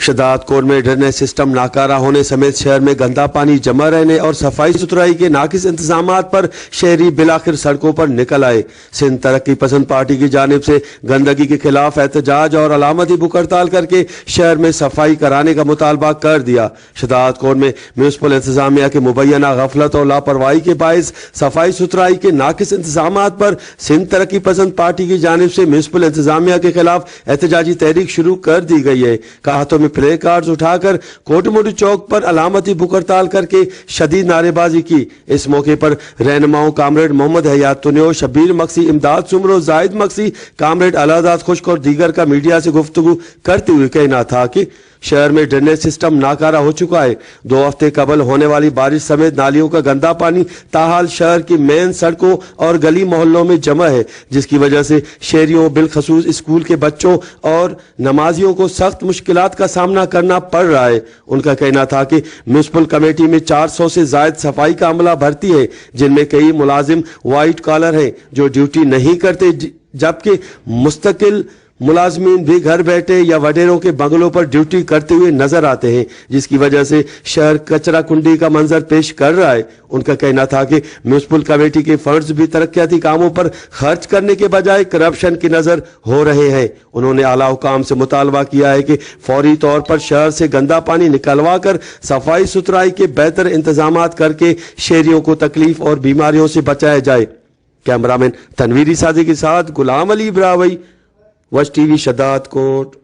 शदात coat में drainage system नाकारा होने समेत शहर में गंदा पानी जमा रहने और सफाई सुथराई के नाकिस इंतजामात पर शहरी बिलाखिर सड़कों पर निकल आए। सिंध तरक्की पसंद पार्टी की जानिब से गंदगी के खिलाफ एहतजाज और अलामती भूख हड़ताल करके शहर में सफाई कराने का मुतालबा कर दिया। शदात कोट में म्यूनसिपल इंतजामिया के मुबैना गफलत और लापरवाही के बायस सफाई सुथराई के नाकिस इंतजामात पर सिंध तरक्की पसंद पार्टी की जानिब से म्यूनसिपल इंतजामिया के खिलाफ एहतजाजी तहरीक शुरू कर दी गई है। हाथों में प्ले कार्ड्स उठाकर कोटमोटी चौक पर अलामती भूख हड़ताल करके शदीद नारेबाजी की। इस मौके पर रहनुमाओं कामरेड मोहम्मद हयात तुनियो, शबीर मक्सी, इमदाद सुमरो, जाहिद मक्सी, कामरेड अलादात खुश्क और दीगर का मीडिया से गुफ्तगू करते हुए कहना था कि शहर में ड्रेनेज सिस्टम नाकारा हो चुका है। 2 हफ्ते कबल होने वाली बारिश समेत नालियों का गंदा पानी ताहाल शहर की मेन सड़कों और गली मोहल्लों में जमा है, जिसकी वजह से शहरियों बिलखसूस स्कूल के बच्चों और नमाजियों को सख्त मुश्किलात का सामना करना पड़ रहा है। उनका कहना था कि म्यूनसिपल कमेटी में 400 से जायद सफाई का अमला भर्ती है, जिनमें कई मुलाजिम वाइट कॉलर हैं जो ड्यूटी नहीं करते, जबकि मुस्तकिल मुलाजमीन भी घर बैठे या वडेरों के बंगलों पर ड्यूटी करते हुए नजर आते हैं, जिसकी वजह से शहर कचरा कुंडी का मंजर पेश कर रहा है। उनका कहना था कि म्यूनसिपल कमेटी के फंड्स भी तरक्याती कामों पर खर्च करने के बजाय करप्शन की नजर हो रहे हैं। उन्होंने आला हुकाम से मुतालबा किया है कि फौरी तौर पर शहर से गंदा पानी निकलवा कर सफाई सुथराई के बेहतर इंतजाम करके शहरियों को तकलीफ और बीमारियों से बचाया जाए। कैमरामैन तनवीर सादी के साथ गुलाम अली इब्राहिम, वश टीवी शदात कोट।